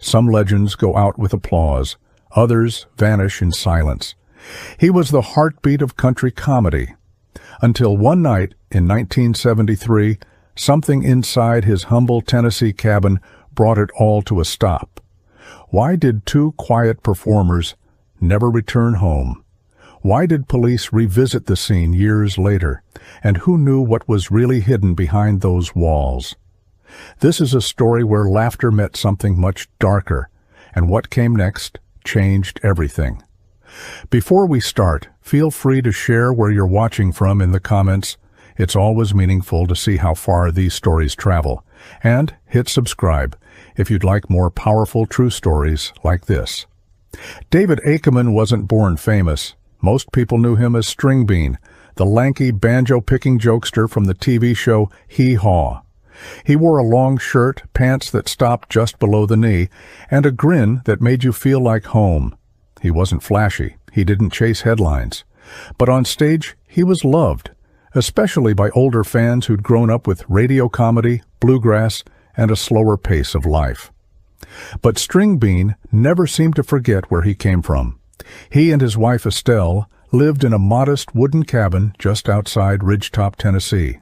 Some legends go out with applause. Others vanish in silence. He was the heartbeat of country comedy. Until one night in 1973, something inside his humble Tennessee cabin brought it all to a stop. Why did two quiet performers never return home? Why did police revisit the scene years later? And who knew what was really hidden behind those walls? This is a story where laughter met something much darker, and what came next changed everything. Before we start, feel free to share where you're watching from in the comments. It's always meaningful to see how far these stories travel. And hit subscribe if you'd like more powerful true stories like this. David Ackerman wasn't born famous. Most people knew him as String Bean, the lanky banjo-picking jokester from the TV show Hee Haw. He wore a long shirt, pants that stopped just below the knee, and a grin that made you feel like home. He wasn't flashy. He didn't chase headlines. But on stage, he was loved, especially by older fans who'd grown up with radio comedy, bluegrass, and a slower pace of life. But String Bean never seemed to forget where he came from. He and his wife Estelle lived in a modest wooden cabin just outside Ridgetop, Tennessee.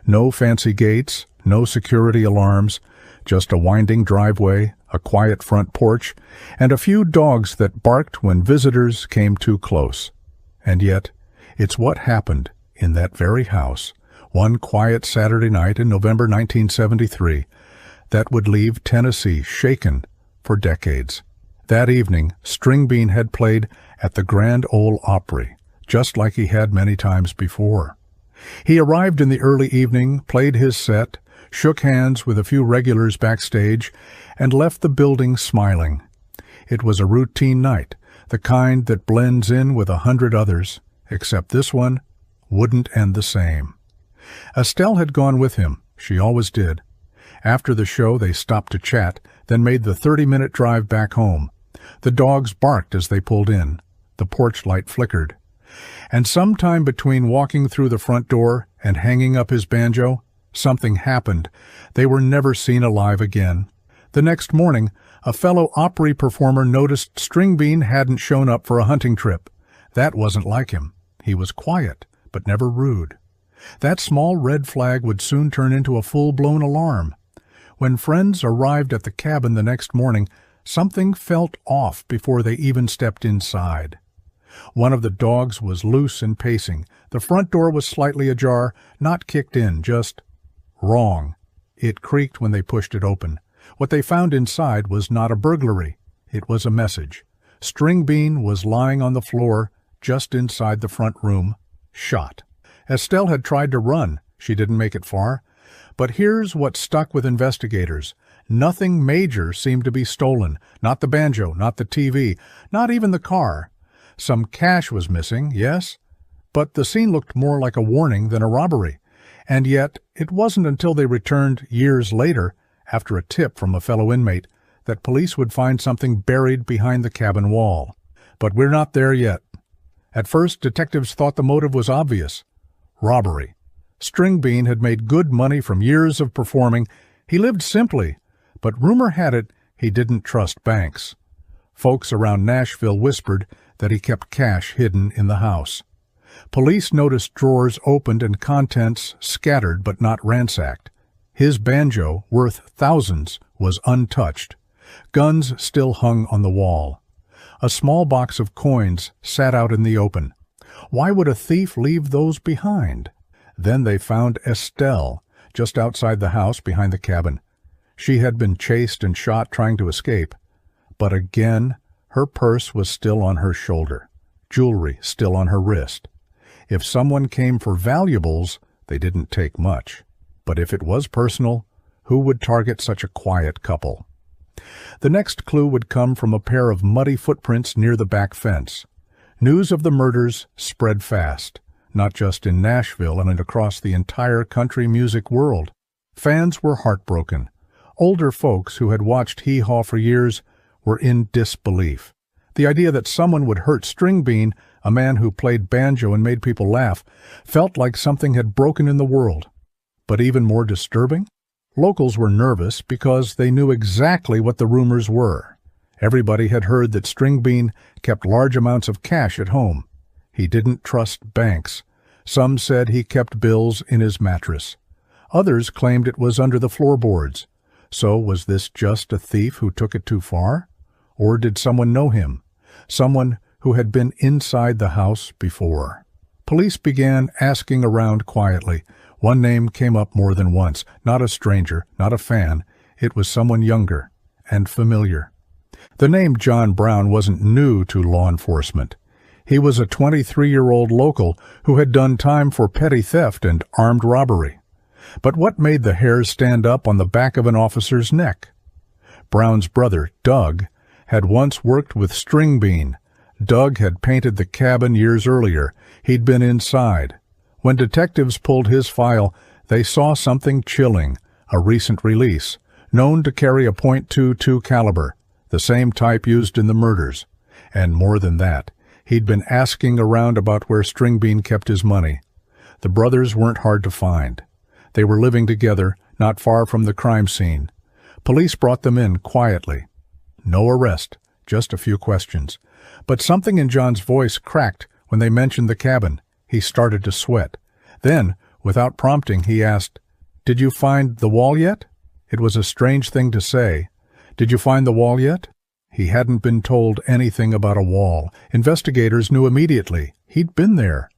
No fancy gates, no security alarms, just a winding driveway, a quiet front porch, and a few dogs that barked when visitors came too close. And yet, it's what happened in that very house, one quiet Saturday night in November 1973, that would leave Tennessee shaken for decades. That evening, String Bean had played at the Grand Ole Opry, just like he had many times before. He arrived in the early evening, played his set, shook hands with a few regulars backstage, and left the building smiling. It was a routine night, the kind that blends in with 100 others, except this one wouldn't end the same. Estelle had gone with him. She always did. After the show, they stopped to chat, then made the 30-minute drive back home. The dogs barked as they pulled in. The porch light flickered. And sometime between walking through the front door and hanging up his banjo, something happened. They were never seen alive again. The next morning, a fellow Opry performer noticed String Bean hadn't shown up for a hunting trip. That wasn't like him. He was quiet, but never rude. That small red flag would soon turn into a full-blown alarm. When friends arrived at the cabin the next morning, something felt off before they even stepped inside. One of the dogs was loose and pacing. The front door was slightly ajar, not kicked in, just wrong. It creaked when they pushed it open. What they found inside was not a burglary. It was a message. String Bean was lying on the floor just inside the front room, shot. Estelle had tried to run. She didn't make it far. But here's what stuck with investigators. Nothing major seemed to be stolen. Not the banjo, not the TV, not even the car. Some cash was missing, yes, but the scene looked more like a warning than a robbery. And yet, it wasn't until they returned years later, after a tip from a fellow inmate, that police would find something buried behind the cabin wall. But we're not there yet. At first, detectives thought the motive was obvious. Robbery. String Bean had made good money from years of performing. He lived simply, but rumor had it he didn't trust banks. Folks around Nashville whispered that he kept cash hidden in the house. Police noticed drawers opened and contents scattered but not ransacked. His banjo, worth thousands, was untouched. Guns still hung on the wall. A small box of coins sat out in the open. Why would a thief leave those behind? Then they found Estelle, just outside the house behind the cabin. She had been chased and shot trying to escape. But again, her purse was still on her shoulder, jewelry still on her wrist. If someone came for valuables, they didn't take much. But if it was personal, who would target such a quiet couple? The next clue would come from a pair of muddy footprints near the back fence. News of the murders spread fast, not just in Nashville and across the entire country music world. Fans were heartbroken. Older folks who had watched Hee Haw for years were in disbelief. The idea that someone would hurt String Bean, a man who played banjo and made people laugh, felt like something had broken in the world. But even more disturbing? Locals were nervous because they knew exactly what the rumors were. Everybody had heard that Stringbean kept large amounts of cash at home. He didn't trust banks. Some said he kept bills in his mattress. Others claimed it was under the floorboards. So was this just a thief who took it too far? Or did someone know him? Someone who had been inside the house before? Police began asking around quietly. One name came up more than once. Not a stranger, not a fan. It was someone younger and familiar. The name John Brown wasn't new to law enforcement. He was a 23-year-old local who had done time for petty theft and armed robbery. But what made the hairs stand up on the back of an officer's neck? Brown's brother, Doug, had once worked with Stringbean. Doug had painted the cabin years earlier. He'd been inside. When detectives pulled his file, they saw something chilling, a recent release, known to carry a .22 caliber, the same type used in the murders. And more than that, he'd been asking around about where Stringbean kept his money. The brothers weren't hard to find. They were living together, not far from the crime scene. Police brought them in quietly. No arrest, just a few questions. But something in John's voice cracked when they mentioned the cabin. He started to sweat. Then, without prompting, he asked, "Did you find the wall yet?" It was a strange thing to say. Did you find the wall yet? He hadn't been told anything about a wall. Investigators knew immediately. He'd been there.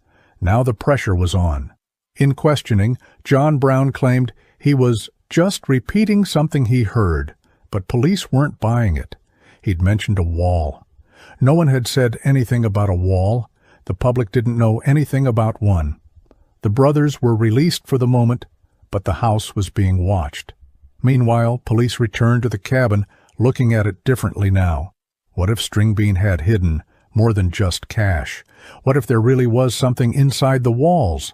Now the pressure was on. In questioning, John Brown claimed he was just repeating something he heard, but police weren't buying it. He'd mentioned a wall. No one had said anything about a wall. The public didn't know anything about one. The brothers were released for the moment, but the house was being watched. Meanwhile, police returned to the cabin, looking at it differently now. What if Stringbean had hidden more than just cash? What if there really was something inside the walls?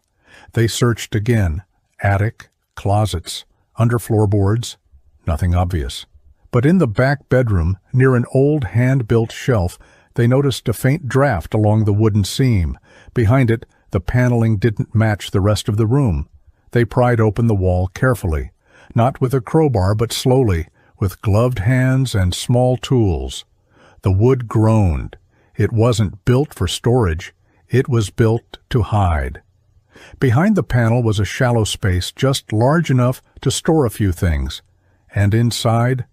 They searched again. Attic, closets, under floorboards. Nothing obvious. But in the back bedroom, near an old hand-built shelf, they noticed a faint draft along the wooden seam. Behind it, the paneling didn't match the rest of the room. They pried open the wall carefully, not with a crowbar but slowly, with gloved hands and small tools. The wood groaned. It wasn't built for storage. It was built to hide. Behind the panel was a shallow space just large enough to store a few things. And inside,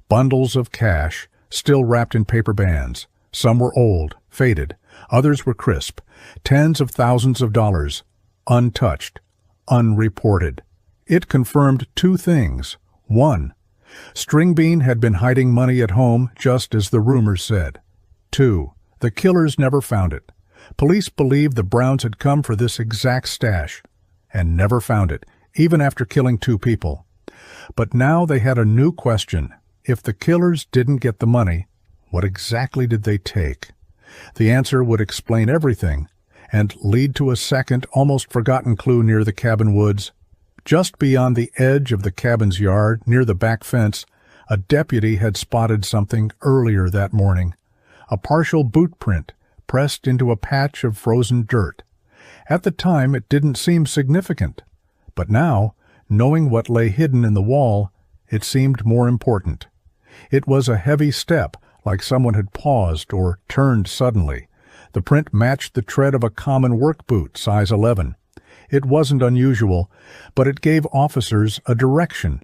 bundles of cash, still wrapped in paper bands. Some were old, faded. Others were crisp. Tens of thousands of dollars. Untouched. Unreported. It confirmed two things. One, Stringbean had been hiding money at home just as the rumors said. Two, the killers never found it. Police believed the Browns had come for this exact stash and never found it, even after killing two people. But now they had a new question. If the killers didn't get the money, what exactly did they take? The answer would explain everything and lead to a second, almost forgotten clue near the cabin woods. Just beyond the edge of the cabin's yard, near the back fence, a deputy had spotted something earlier that morning. A partial boot print pressed into a patch of frozen dirt. At the time, it didn't seem significant. But now, knowing what lay hidden in the wall, it seemed more important. It was a heavy step, like someone had paused or turned suddenly. The print matched the tread of a common work boot, size 11. It wasn't unusual, but it gave officers a direction.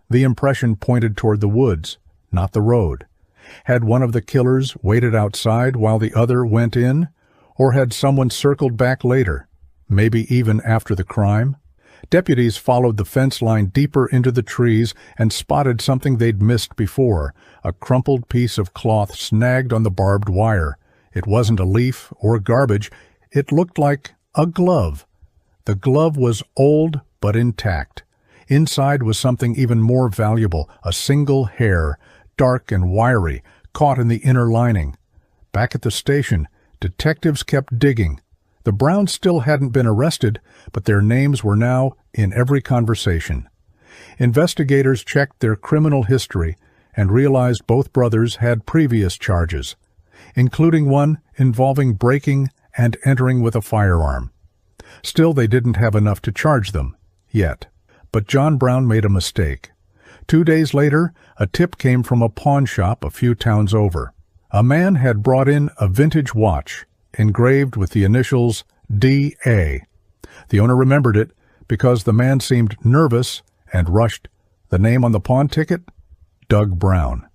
The impression pointed toward the woods, not the road. Had one of the killers waited outside while the other went in? Or had someone circled back later, maybe even after the crime? Deputies followed the fence line deeper into the trees and spotted something they'd missed before, a crumpled piece of cloth snagged on the barbed wire. It wasn't a leaf or garbage. It looked like a glove. The glove was old but intact. Inside was something even more valuable, a single hair, dark and wiry, caught in the inner lining. Back at the station, detectives kept digging. The Browns still hadn't been arrested, but their names were now in every conversation. Investigators checked their criminal history and realized both brothers had previous charges, including one involving breaking and entering with a firearm. Still, they didn't have enough to charge them, yet. But John Brown made a mistake. 2 days later, a tip came from a pawn shop a few towns over. A man had brought in a vintage watch, engraved with the initials D.A. The owner remembered it because the man seemed nervous and rushed. The name on the pawn ticket? Doug Brown.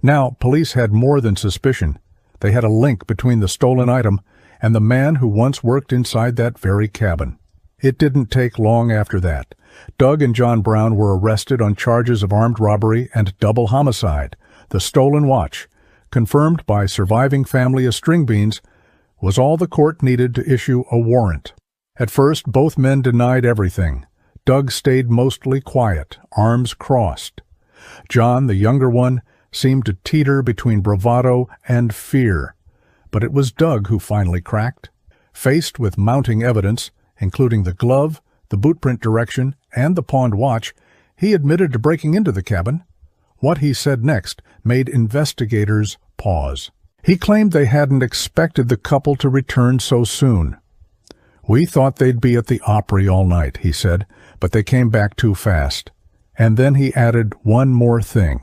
Now, police had more than suspicion. They had a link between the stolen item and the man who once worked inside that very cabin. It didn't take long after that. Doug and John Brown were arrested on charges of armed robbery and double homicide. The stolen watch, confirmed by surviving family of string beans, was all the court needed to issue a warrant. At first, both men denied everything. Doug stayed mostly quiet, arms crossed. John, the younger one, seemed to teeter between bravado and fear. But it was Doug who finally cracked. Faced with mounting evidence, including the glove, the bootprint direction, and the pawned watch, he admitted to breaking into the cabin. What he said next made investigators pause. He claimed they hadn't expected the couple to return so soon. "We thought they'd be at the Opry all night," he said, "but they came back too fast." And then he added one more thing,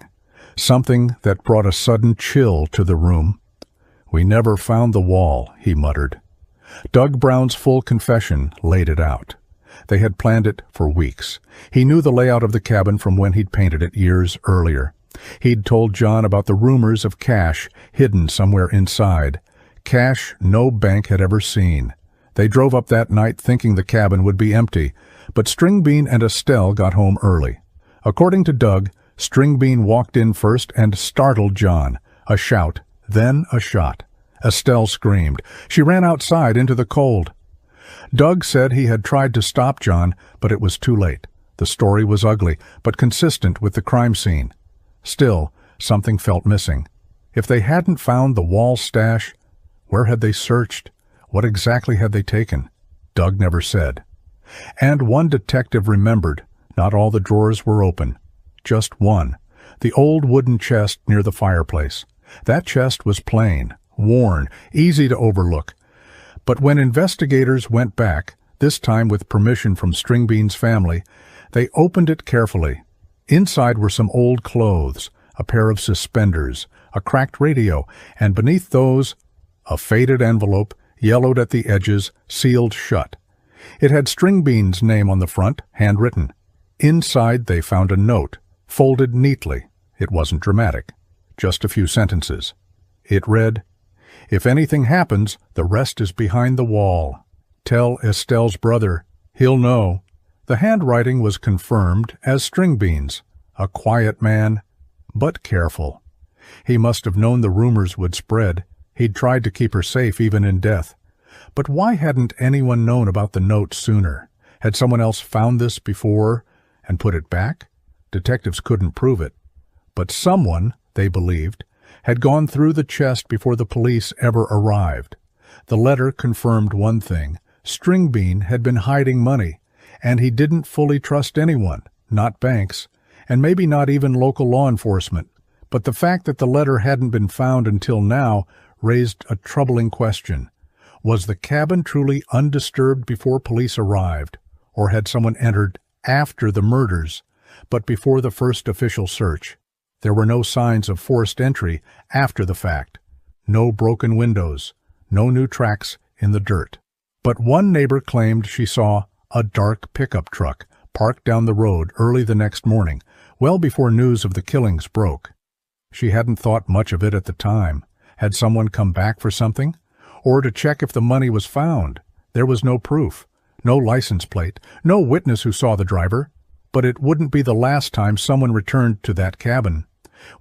something that brought a sudden chill to the room. "We never found the wall," he muttered. Doug Brown's full confession laid it out. They had planned it for weeks. He knew the layout of the cabin from when he'd painted it years earlier. He'd told John about the rumors of cash hidden somewhere inside, cash no bank had ever seen. They drove up that night thinking the cabin would be empty, but Stringbean and Estelle got home early. According to Doug, Stringbean walked in first and startled John. A shout, then a shot. Estelle screamed. She ran outside into the cold. Doug said he had tried to stop John, but it was too late. The story was ugly, but consistent with the crime scene. Still, something felt missing. If they hadn't found the wall stash, where had they searched? What exactly had they taken? Doug never said. And one detective remembered. Not all the drawers were open. Just one. The old wooden chest near the fireplace. That chest was plain, worn, easy to overlook. But when investigators went back, this time with permission from Stringbean's family, they opened it carefully. Inside were some old clothes, a pair of suspenders, a cracked radio, and beneath those, a faded envelope, yellowed at the edges, sealed shut. It had Stringbean's name on the front, handwritten. Inside they found a note, folded neatly. It wasn't dramatic, just a few sentences. It read, "If anything happens, the rest is behind the wall. Tell Estelle's brother. He'll know." The handwriting was confirmed as Stringbean's, a quiet man, but careful. He must have known the rumors would spread. He'd tried to keep her safe even in death. But why hadn't anyone known about the note sooner? Had someone else found this before and put it back? Detectives couldn't prove it. But someone, they believed, had gone through the chest before the police ever arrived. The letter confirmed one thing. Stringbean had been hiding money, and he didn't fully trust anyone, not banks, and maybe not even local law enforcement. But the fact that the letter hadn't been found until now raised a troubling question. Was the cabin truly undisturbed before police arrived, or had someone entered after the murders, but before the first official search? There were no signs of forced entry after the fact. No broken windows, no new tracks in the dirt. But one neighbor claimed she saw a dark pickup truck parked down the road early the next morning, well before news of the killings broke. She hadn't thought much of it at the time. Had someone come back for something? Or to check if the money was found? There was no proof, no license plate, no witness who saw the driver. But it wouldn't be the last time someone returned to that cabin.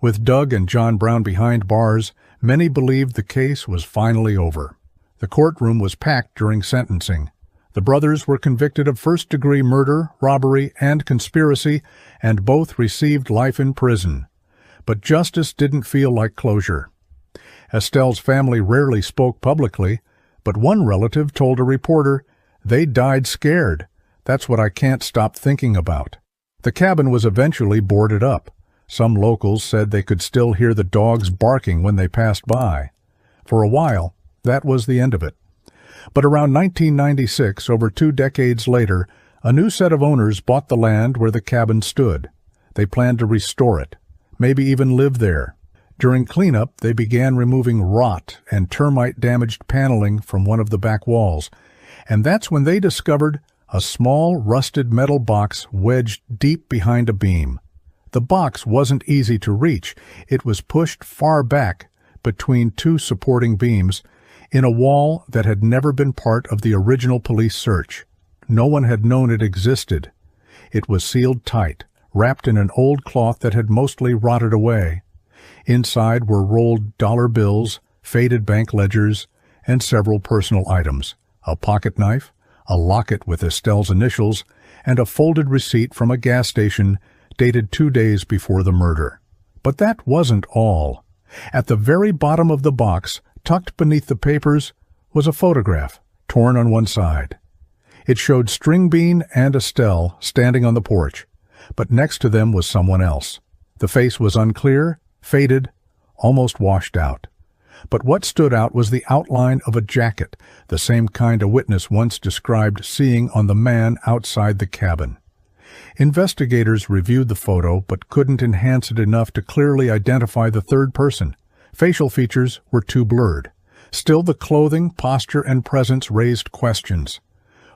With Doug and John Brown behind bars, many believed the case was finally over. The courtroom was packed during sentencing. The brothers were convicted of first-degree murder, robbery, and conspiracy, and both received life in prison. But justice didn't feel like closure. Estelle's family rarely spoke publicly, but one relative told a reporter, "They died scared. That's what I can't stop thinking about." The cabin was eventually boarded up. Some locals said they could still hear the dogs barking when they passed by. For a while, that was the end of it. But around 1996, over 2 decades later, A new set of owners bought the land where the cabin stood. They planned to restore it, maybe even live there. During cleanup, they began removing rot and termite-damaged paneling from one of the back walls, and that's when they discovered a small, rusted metal box wedged deep behind a beam. The box wasn't easy to reach. It was pushed far back between two supporting beams in a wall that had never been part of the original police search. No one had known it existed. It was sealed tight, wrapped in an old cloth that had mostly rotted away. Inside were rolled dollar bills, faded bank ledgers, and several personal items: a pocket knife, a locket with Estelle's initials, and a folded receipt from a gas station dated 2 days before the murder. But that wasn't all. At the very bottom of the box, tucked beneath the papers, was a photograph, torn on one side. It showed Stringbean and Estelle standing on the porch, but next to them was someone else. The face was unclear, faded, almost washed out. But what stood out was the outline of a jacket, the same kind a witness once described seeing on the man outside the cabin. Investigators reviewed the photo but couldn't enhance it enough to clearly identify the third person. Facial features were too blurred. Still, the clothing, posture, and presence raised questions.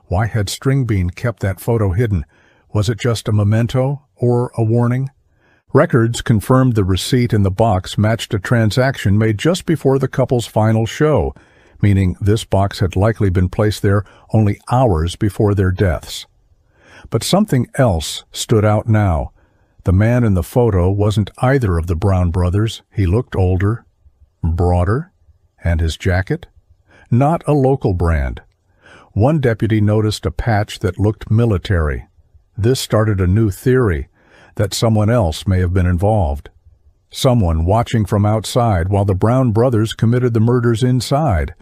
Why had Stringbean kept that photo hidden? Was it just a memento or a warning? Records confirmed the receipt in the box matched a transaction made just before the couple's final show, meaning this box had likely been placed there only hours before their deaths. But something else stood out now. The man in the photo wasn't either of the Brown brothers. He looked older, broader, and his jacket? Not a local brand. One deputy noticed a patch that looked military. This started a new theory, that someone else may have been involved. Someone watching from outside while the Brown brothers committed the murders inside.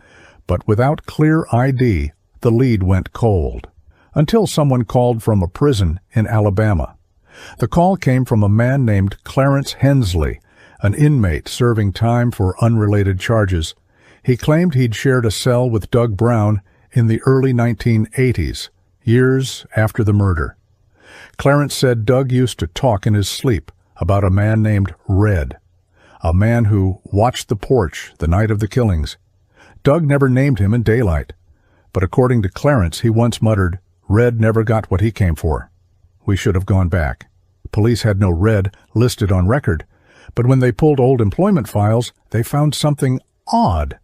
But without clear ID, the lead went cold. Until someone called from a prison in Alabama. The call came from a man named Clarence Hensley, an inmate serving time for unrelated charges. He claimed he'd shared a cell with Doug Brown in the early 1980s, years after the murder. Clarence said Doug used to talk in his sleep about a man named Red, a man who watched the porch the night of the killings. Doug never named him in daylight, but according to Clarence, he once muttered, "Red never got what he came for. We should have gone back." Police had no Red listed on record, but when they pulled old employment files, they found something odd.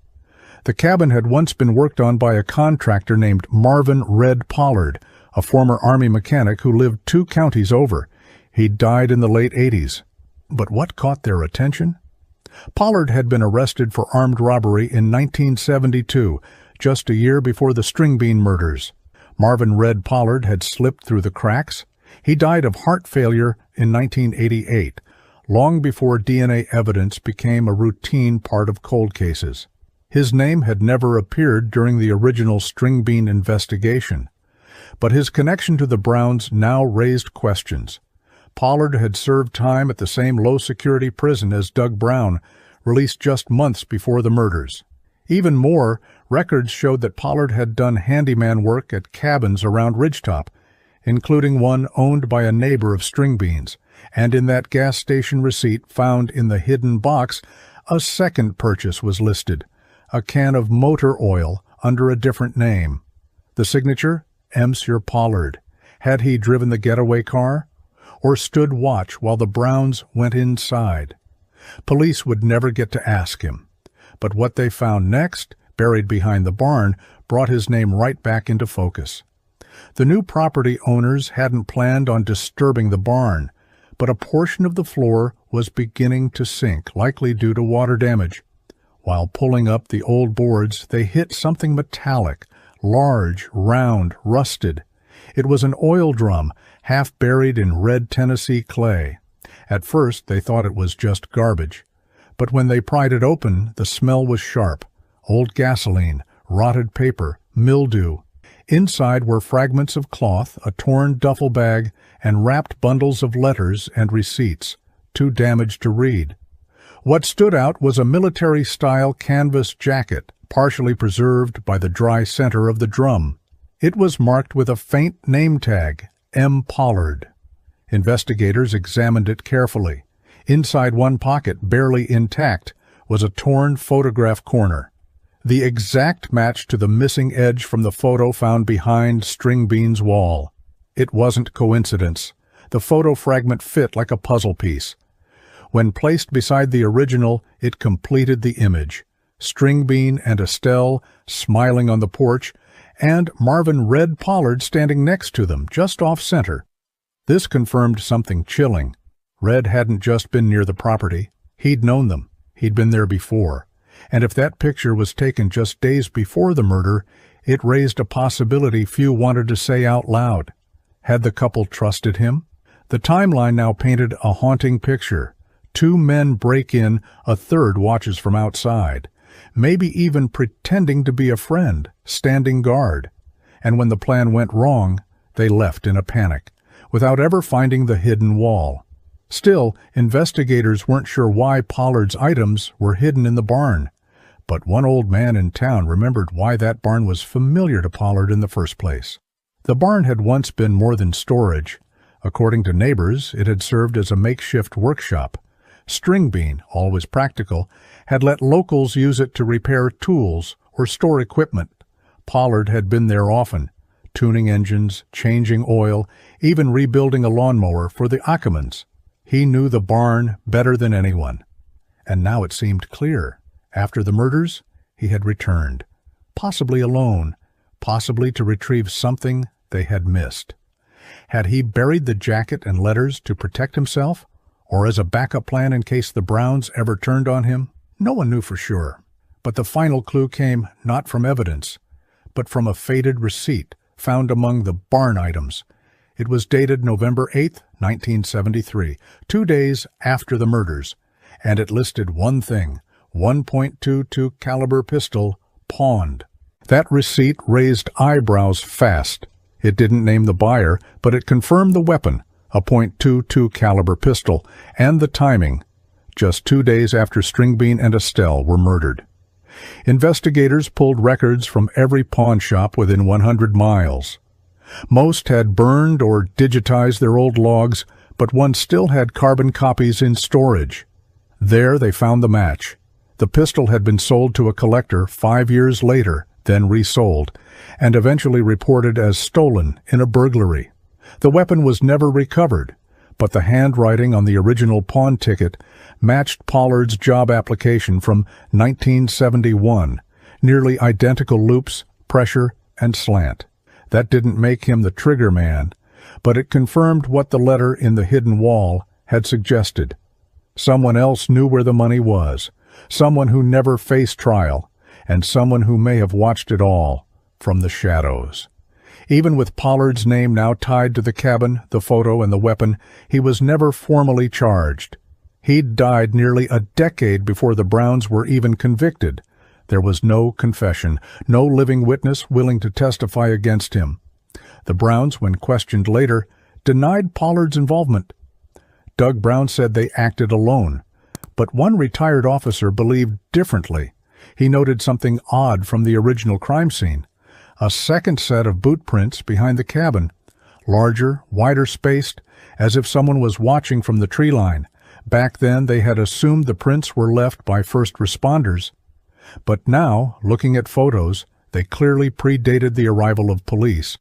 The cabin had once been worked on by a contractor named Marvin Red Pollard, a former Army mechanic who lived 2 counties over. He died in the late 80s. But what caught their attention? Pollard had been arrested for armed robbery in 1972, just a year before the Stringbean murders. Marvin Red Pollard had slipped through the cracks. He died of heart failure in 1988, long before DNA evidence became a routine part of cold cases. His name had never appeared during the original Stringbean investigation, but his connection to the Browns now raised questions. Pollard had served time at the same low-security prison as Doug Brown, released just months before the murders. Even more, records showed that Pollard had done handyman work at cabins around Ridgetop, including one owned by a neighbor of Stringbean's, and in that gas station receipt found in the hidden box, a second purchase was listed, a can of motor oil under a different name. The signature? Monsieur Pollard. Had he driven the getaway car? Or stood watch while the Browns went inside? Police would never get to ask him. But what they found next, buried behind the barn, brought his name right back into focus. The new property owners hadn't planned on disturbing the barn, but a portion of the floor was beginning to sink, likely due to water damage. While pulling up the old boards, they hit something metallic, large, round, rusted. It was an oil drum, half buried in red Tennessee clay. At first, they thought it was just garbage. But when they pried it open, the smell was sharp. Old gasoline, rotted paper, mildew. Inside were fragments of cloth, a torn duffel bag, and wrapped bundles of letters and receipts, too damaged to read. What stood out was a military-style canvas jacket, partially preserved by the dry center of the drum. It was marked with a faint name tag, M. Pollard. Investigators examined it carefully. Inside one pocket, barely intact, was a torn photograph corner, the exact match to the missing edge from the photo found behind Stringbean's wall. It wasn't coincidence. The photo fragment fit like a puzzle piece. When placed beside the original, it completed the image. Stringbean and Estelle smiling on the porch, and Marvin Red Pollard standing next to them, just off-center. This confirmed something chilling. Red hadn't just been near the property. He'd known them. He'd been there before. And if that picture was taken just days before the murder, it raised a possibility few wanted to say out loud. Had the couple trusted him? The timeline now painted a haunting picture. 2 men break in, a third watches from outside, maybe even pretending to be a friend, standing guard. And when the plan went wrong, they left in a panic, without ever finding the hidden wall. Still, investigators weren't sure why Pollard's items were hidden in the barn. But one old man in town remembered why that barn was familiar to Pollard in the first place. The barn had once been more than storage. According to neighbors, it had served as a makeshift workshop. Stringbean, always practical, had let locals use it to repair tools or store equipment. Pollard had been there often, tuning engines, changing oil, even rebuilding a lawnmower for the Ackermans. He knew the barn better than anyone. And now it seemed clear. After the murders, he had returned, possibly alone, possibly to retrieve something they had missed. Had he buried the jacket and letters to protect himself, or as a backup plan in case the Browns ever turned on him? No one knew for sure. But the final clue came not from evidence, but from a faded receipt found among the barn items. It was dated November 8, 1973, 2 days after the murders, and it listed one thing: .22 caliber pistol, pawned. That receipt raised eyebrows fast. It didn't name the buyer, but it confirmed the weapon, a .22 caliber pistol, and the timing, just 2 days after Stringbean and Estelle were murdered. Investigators pulled records from every pawn shop within 100 miles. Most had burned or digitized their old logs, but one still had carbon copies in storage. There they found the match. The pistol had been sold to a collector 5 years later, then resold, and eventually reported as stolen in a burglary. The weapon was never recovered, but the handwriting on the original pawn ticket matched Pollard's job application from 1971, nearly identical loops, pressure, and slant. That didn't make him the trigger man, but it confirmed what the letter in the hidden wall had suggested. Someone else knew where the money was, someone who never faced trial, and someone who may have watched it all from the shadows. Even with Pollard's name now tied to the cabin, the photo, and the weapon, he was never formally charged. He'd died nearly a decade before the Browns were even convicted. There was no confession, no living witness willing to testify against him. The Browns, when questioned later, denied Pollard's involvement. Doug Brown said they acted alone, but one retired officer believed differently. He noted something odd from the original crime scene: a second set of boot prints behind the cabin, larger, wider spaced, as if someone was watching from the tree line. Back then they had assumed the prints were left by first responders. But now, looking at photos, they clearly predated the arrival of police.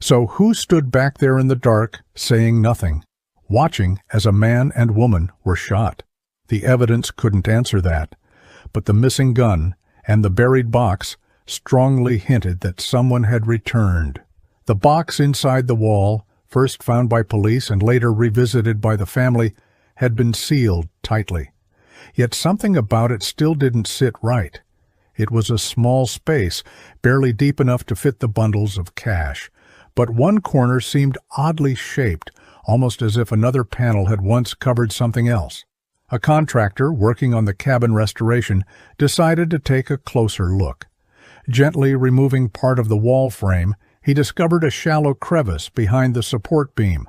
So who stood back there in the dark, saying nothing, watching as a man and woman were shot? The evidence couldn't answer that, but the missing gun and the buried box strongly hinted that someone had returned. The box inside the wall, first found by police and later revisited by the family, had been sealed tightly. Yet something about it still didn't sit right. It was a small space, barely deep enough to fit the bundles of cash, but one corner seemed oddly shaped, almost as if another panel had once covered something else. A contractor working on the cabin restoration decided to take a closer look. Gently removing part of the wall frame, he discovered a shallow crevice behind the support beam.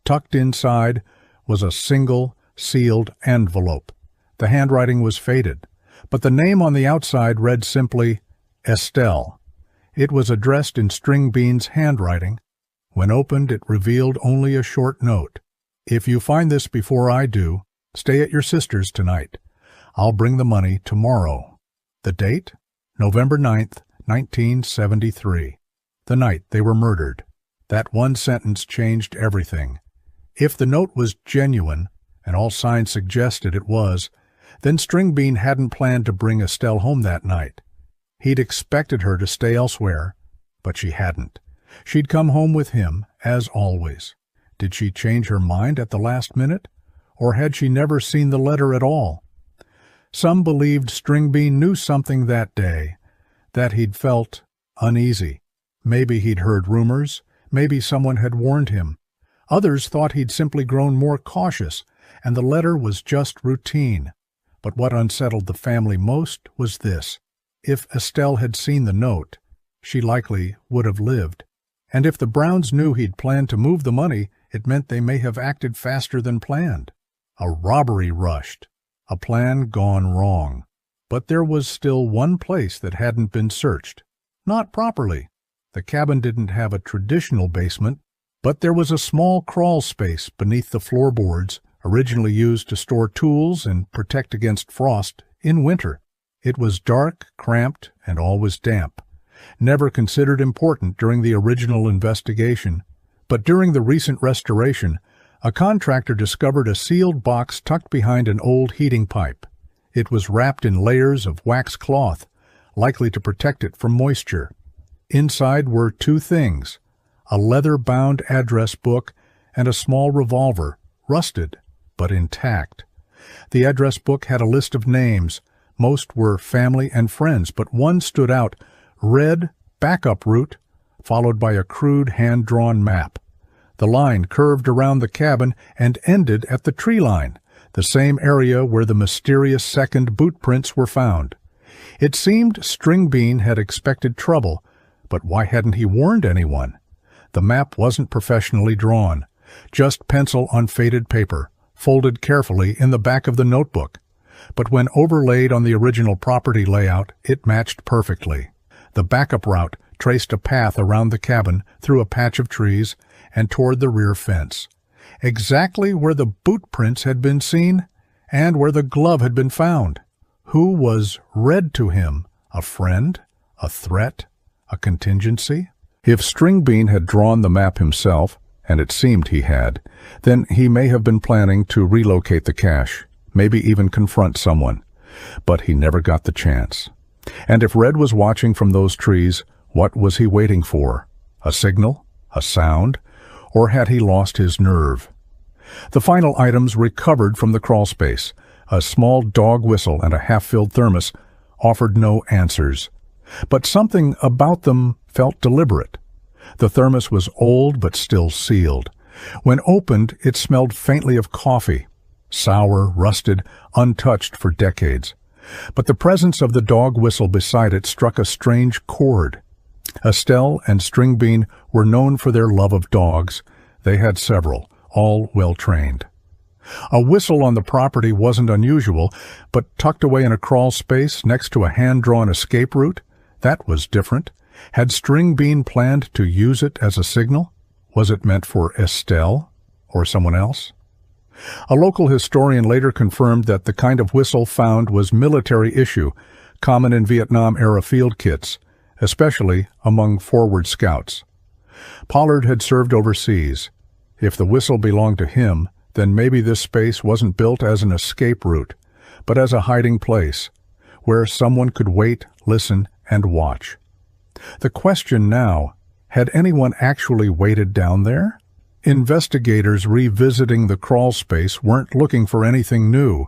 Tucked inside was a single, sealed envelope. The handwriting was faded, but the name on the outside read simply, Estelle. It was addressed in String Bean's handwriting. When opened, it revealed only a short note. "If you find this before I do, stay at your sister's tonight. I'll bring the money tomorrow." The date? November 9th, 1973. The night they were murdered. That one sentence changed everything. If the note was genuine, and all signs suggested it was, then String Bean hadn't planned to bring Estelle home that night. He'd expected her to stay elsewhere, but she hadn't. She'd come home with him, as always. Did she change her mind at the last minute? Or had she never seen the letter at all? Some believed String Bean knew something that day, that he'd felt uneasy. Maybe he'd heard rumors, maybe someone had warned him. Others thought he'd simply grown more cautious, and the letter was just routine. But what unsettled the family most was this. If Estelle had seen the note, she likely would have lived. And if the Browns knew he'd planned to move the money, it meant they may have acted faster than planned. A robbery rushed. A plan gone wrong. But there was still one place that hadn't been searched. Not properly. The cabin didn't have a traditional basement, but there was a small crawl space beneath the floorboards, originally used to store tools and protect against frost in winter. It was dark, cramped, and always damp. Never considered important during the original investigation, but during the recent restoration, a contractor discovered a sealed box tucked behind an old heating pipe. It was wrapped in layers of wax cloth, likely to protect it from moisture. Inside were two things, a leather-bound address book and a small revolver, rusted but intact. The address book had a list of names. Most were family and friends, but one stood out, red backup route, followed by a crude hand-drawn map. The line curved around the cabin and ended at the tree line, the same area where the mysterious second boot prints were found. It seemed String Bean had expected trouble, but why hadn't he warned anyone? The map wasn't professionally drawn, just pencil on faded paper, folded carefully in the back of the notebook. But when overlaid on the original property layout, it matched perfectly. The backup route traced a path around the cabin through a patch of trees and toward the rear fence, exactly where the boot prints had been seen and where the glove had been found. Who was Red to him? A friend? A threat? A contingency? If String Bean had drawn the map himself, and it seemed he had, then he may have been planning to relocate the cache, maybe even confront someone. But he never got the chance. And if Red was watching from those trees, what was he waiting for? A signal? A sound? Or had he lost his nerve? The final items recovered from the crawlspace, a small dog whistle and a half-filled thermos, offered no answers. But something about them felt deliberate. The thermos was old but still sealed. When opened, it smelled faintly of coffee, sour, rusted, untouched for decades. But the presence of the dog whistle beside it struck a strange chord. Estelle and String Bean were known for their love of dogs. They had several, all well-trained. A whistle on the property wasn't unusual, but tucked away in a crawl space next to a hand-drawn escape route, that was different. Had String Bean planned to use it as a signal? Was it meant for Estelle or someone else? A local historian later confirmed that the kind of whistle found was military issue, common in Vietnam-era field kits, especially among forward scouts. Pollard had served overseas. If the whistle belonged to him, then maybe this space wasn't built as an escape route, but as a hiding place, where someone could wait, listen, and watch. The question now, had anyone actually waited down there? Investigators revisiting the crawl space weren't looking for anything new,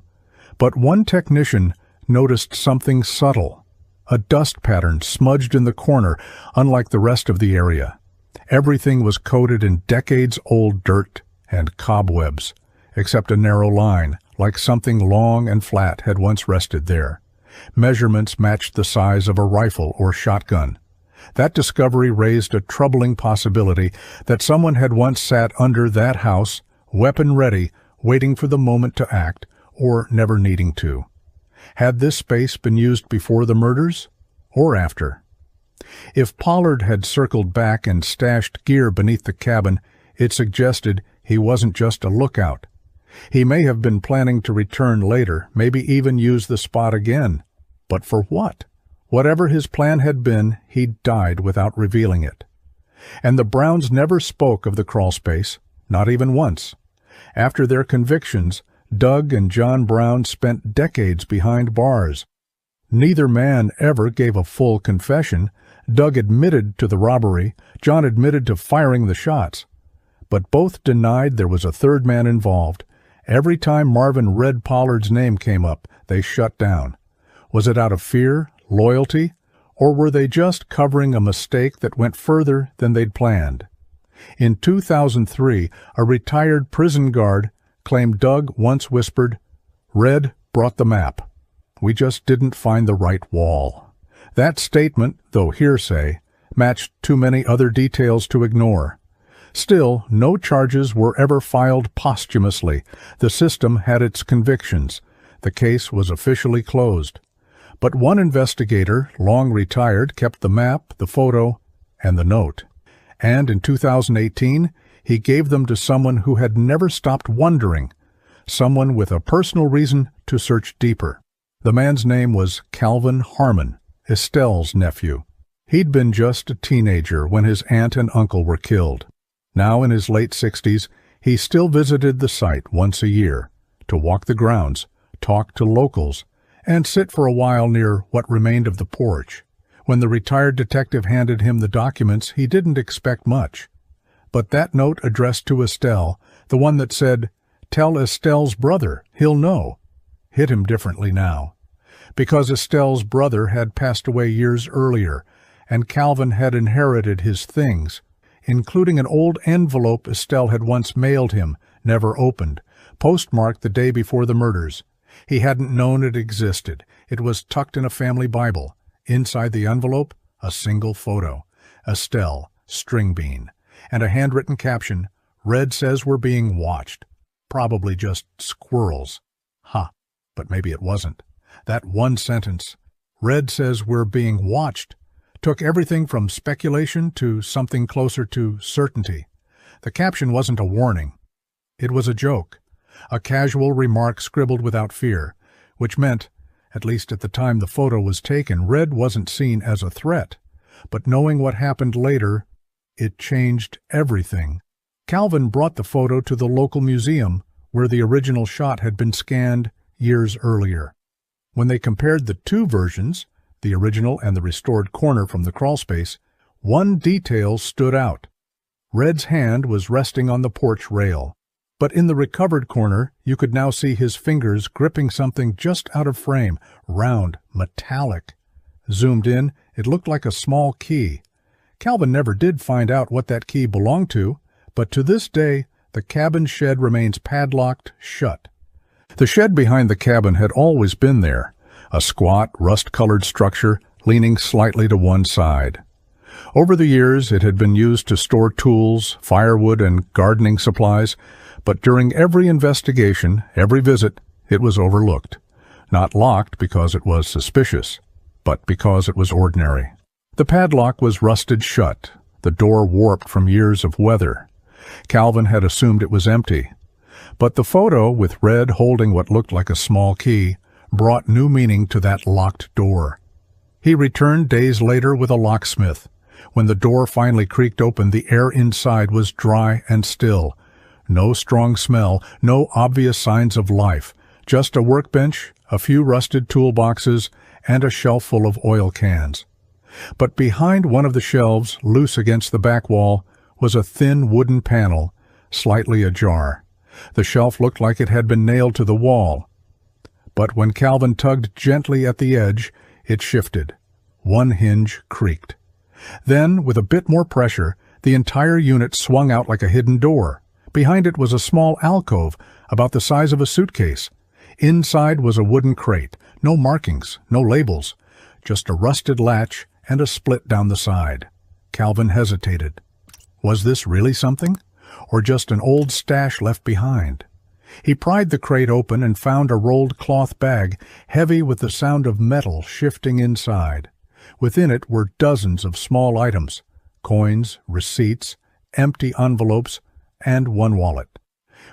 but one technician noticed something subtle, a dust pattern smudged in the corner, unlike the rest of the area. Everything was coated in decades-old dirt and cobwebs, except a narrow line, like something long and flat had once rested there. Measurements matched the size of a rifle or shotgun. That discovery raised a troubling possibility that someone had once sat under that house, weapon ready, waiting for the moment to act, or never needing to. Had this space been used before the murders, or after? If Pollard had circled back and stashed gear beneath the cabin, it suggested he wasn't just a lookout. He may have been planning to return later, maybe even use the spot again. But for what? Whatever his plan had been, he died without revealing it. And the Browns never spoke of the crawlspace, not even once. After their convictions, Doug and John Brown spent decades behind bars. Neither man ever gave a full confession. Doug admitted to the robbery, John admitted to firing the shots. But both denied there was a third man involved. Every time Marvin read Pollard's name came up, they shut down. Was it out of fear, loyalty, or were they just covering a mistake that went further than they'd planned? In 2003, a retired prison guard claimed Doug once whispered, "Red brought the map. We just didn't find the right wall." That statement, though hearsay, matched too many other details to ignore. Still, no charges were ever filed posthumously. The system had its convictions. The case was officially closed. But one investigator, long retired, kept the map, the photo, and the note. And in 2018, he gave them to someone who had never stopped wondering, someone with a personal reason to search deeper. The man's name was Calvin Harmon, Estelle's nephew. He'd been just a teenager when his aunt and uncle were killed. Now in his late 60s, he still visited the site once a year to walk the grounds, talk to locals, and sit for a while near what remained of the porch. When the retired detective handed him the documents, he didn't expect much. But that note addressed to Estelle, the one that said, "Tell Estelle's brother, he'll know," hit him differently now. Because Estelle's brother had passed away years earlier, and Calvin had inherited his things, including an old envelope Estelle had once mailed him, never opened, postmarked the day before the murders. He hadn't known it existed. It was tucked in a family Bible. Inside the envelope, a single photo. Estelle, string bean, and a handwritten caption, "Red says we're being watched." Probably just squirrels. But maybe it wasn't. That one sentence, "Red says we're being watched," took everything from speculation to something closer to certainty. The caption wasn't a warning. It was a joke, a casual remark scribbled without fear, which meant, at least at the time the photo was taken, Red wasn't seen as a threat. But knowing what happened later, it changed everything. Calvin brought the photo to the local museum, where the original shot had been scanned years earlier. When they compared the two versions, the original and the restored corner from the crawlspace, one detail stood out. Red's hand was resting on the porch rail, but in the recovered corner you could now see his fingers gripping something just out of frame, round, metallic. Zoomed in, it looked like a small key. Calvin never did find out what that key belonged to, but to this day the cabin shed remains padlocked shut. The shed behind the cabin had always been there, a squat, rust-colored structure leaning slightly to one side. Over the years, it had been used to store tools, firewood, and gardening supplies, but during every investigation, every visit, it was overlooked. Not locked because it was suspicious, but because it was ordinary. The padlock was rusted shut, the door warped from years of weather. Calvin had assumed it was empty. But the photo, with Red holding what looked like a small key, brought new meaning to that locked door. He returned days later with a locksmith. When the door finally creaked open, the air inside was dry and still. No strong smell, no obvious signs of life, just a workbench, a few rusted toolboxes, and a shelf full of oil cans. But behind one of the shelves, loose against the back wall, was a thin wooden panel, slightly ajar. The shelf looked like it had been nailed to the wall. But when Calvin tugged gently at the edge, it shifted. One hinge creaked. Then, with a bit more pressure, the entire unit swung out like a hidden door. Behind it was a small alcove, about the size of a suitcase. Inside was a wooden crate, no markings, no labels, just a rusted latch and a split down the side. Calvin hesitated. Was this really something, or just an old stash left behind? He pried the crate open and found a rolled cloth bag, heavy with the sound of metal shifting inside. Within it were dozens of small items, coins, receipts, empty envelopes, and one wallet.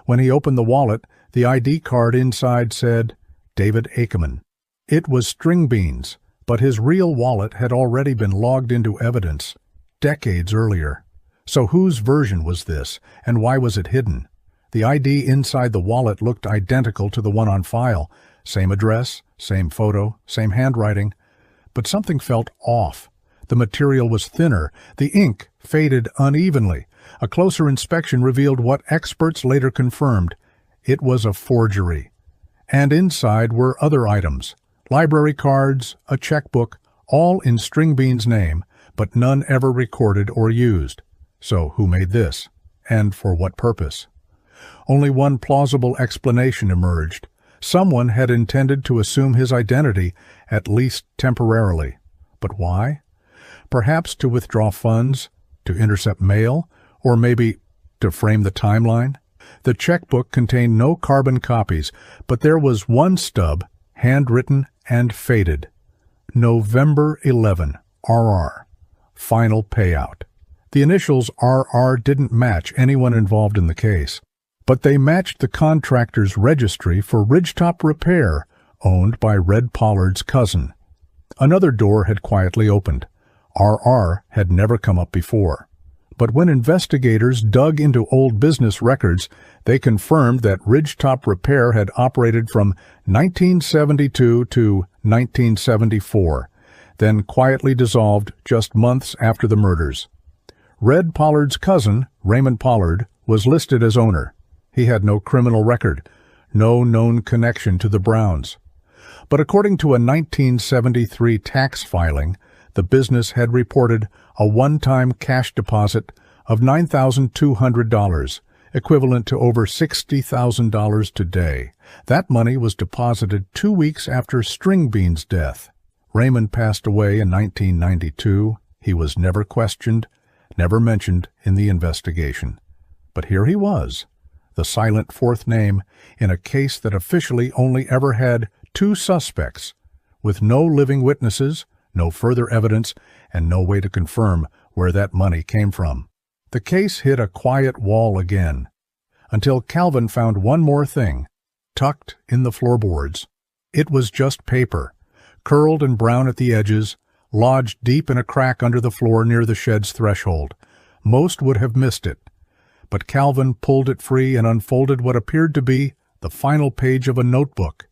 When he opened the wallet, the ID card inside said, David Ackerman. It was string beans, but his real wallet had already been logged into evidence decades earlier. So whose version was this, and why was it hidden? The ID inside the wallet looked identical to the one on file. Same address, same photo, same handwriting. But something felt off. The material was thinner. The ink faded unevenly. A closer inspection revealed what experts later confirmed. It was a forgery. And inside were other items. Library cards, a checkbook, all in Stringbean's name, but none ever recorded or used. So who made this? And for what purpose? Only one plausible explanation emerged. Someone had intended to assume his identity, at least temporarily. But why? Perhaps to withdraw funds, to intercept mail, or maybe to frame the timeline? The checkbook contained no carbon copies, but there was one stub, handwritten and faded. November 11, RR. Final payout. The initials RR didn't match anyone involved in the case, but they matched the contractor's registry for Ridgetop Repair, owned by Red Pollard's cousin. Another door had quietly opened. RR had never come up before. But when investigators dug into old business records, they confirmed that Ridgetop Repair had operated from 1972 to 1974, then quietly dissolved just months after the murders. Red Pollard's cousin, Raymond Pollard, was listed as owner. He had no criminal record, no known connection to the Browns. But according to a 1973 tax filing, the business had reported a one-time cash deposit of $9,200, equivalent to over $60,000 today. That money was deposited 2 weeks after Stringbean's death. Raymond passed away in 1992. He was never questioned, never mentioned in the investigation. But here he was, the silent fourth name in a case that officially only ever had 2 suspects, with no living witnesses, no further evidence, and no way to confirm where that money came from. The case hit a quiet wall again, until Calvin found one more thing, tucked in the floorboards. It was just paper, curled and brown at the edges, lodged deep in a crack under the floor near the shed's threshold. Most would have missed it, but Calvin pulled it free and unfolded what appeared to be the final page of a notebook.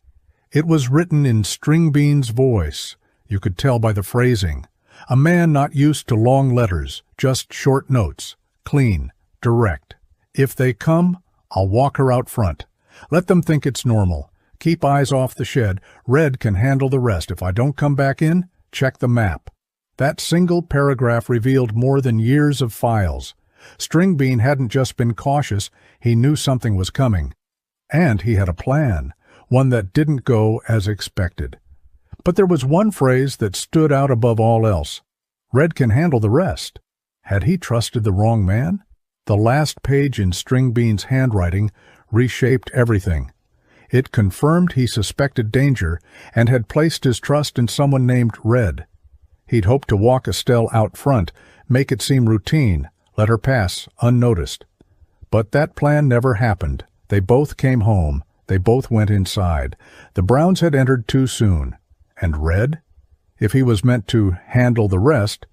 It was written in Stringbean's voice. You could tell by the phrasing. A man not used to long letters, just short notes, clean, direct. If they come, I'll walk her out front. Let them think it's normal. Keep eyes off the shed. Red can handle the rest. If I don't come back in, check the map. That single paragraph revealed more than years of files. Stringbean hadn't just been cautious, he knew something was coming. And he had a plan, one that didn't go as expected. But there was one phrase that stood out above all else. Red can handle the rest. Had he trusted the wrong man? The last page in Stringbean's handwriting reshaped everything. It confirmed he suspected danger and had placed his trust in someone named Red. He'd hoped to walk Estelle out front, make it seem routine, let her pass unnoticed. But that plan never happened. They both came home. They both went inside. The Browns had entered too soon. And Red? If he was meant to handle the rest,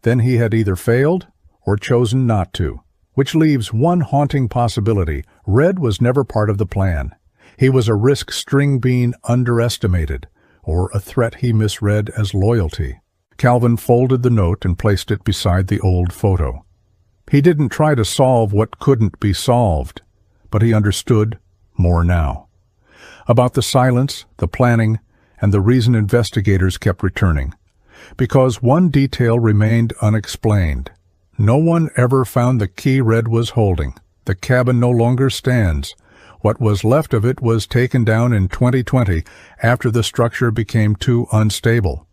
then he had either failed or chosen not to. Which leaves one haunting possibility. Red was never part of the plan. He was a risk Stringbean underestimated, or a threat he misread as loyalty. Calvin folded the note and placed it beside the old photo. He didn't try to solve what couldn't be solved, but he understood more now. About the silence, the planning, and the reason investigators kept returning. Because one detail remained unexplained. No one ever found the key Red was holding. The cabin no longer stands. What was left of it was taken down in 2020 after the structure became too unstable.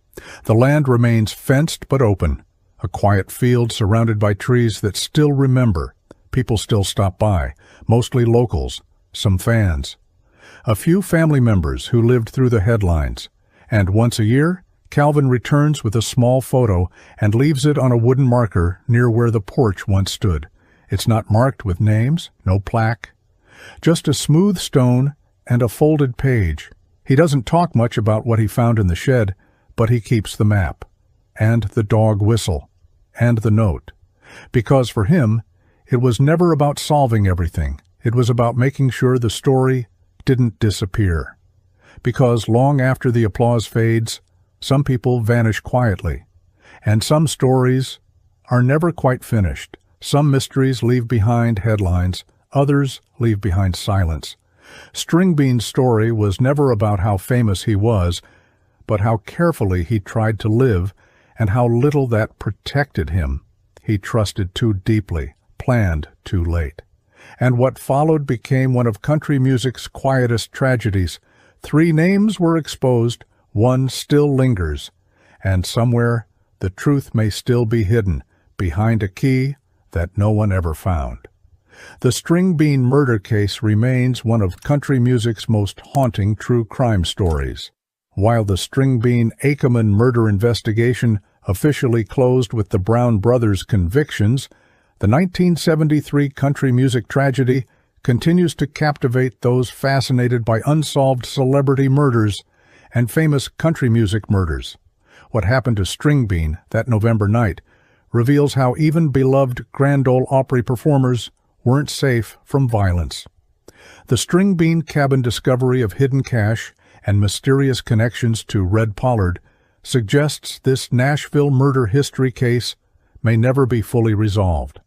The land remains fenced but open, a quiet field surrounded by trees that still remember. People still stop by, mostly locals, some fans. A few family members who lived through the headlines, and once a year, Calvin returns with a small photo and leaves it on a wooden marker near where the porch once stood. It's not marked with names, no plaque, just a smooth stone and a folded page. He doesn't talk much about what he found in the shed, but he keeps the map, and the dog whistle, and the note. Because for him, it was never about solving everything. It was about making sure the story didn't disappear. Because long after the applause fades, some people vanish quietly, and some stories are never quite finished. Some mysteries leave behind headlines, others leave behind silence. Stringbean's story was never about how famous he was, but how carefully he tried to live and how little that protected him. He trusted too deeply, planned too late. And what followed became one of country music's quietest tragedies. 3 names were exposed, 1 still lingers, and somewhere the truth may still be hidden behind a key that no one ever found. The Stringbean murder case remains one of country music's most haunting true crime stories. While the Stringbean Ackerman murder investigation officially closed with the Brown brothers' convictions, the 1973 country music tragedy continues to captivate those fascinated by unsolved celebrity murders and famous country music murders. What happened to Stringbean that November night reveals how even beloved Grand Ole Opry performers weren't safe from violence. The Stringbean cabin discovery of hidden cash and mysterious connections to Red Pollard suggests this Nashville murder history case may never be fully resolved.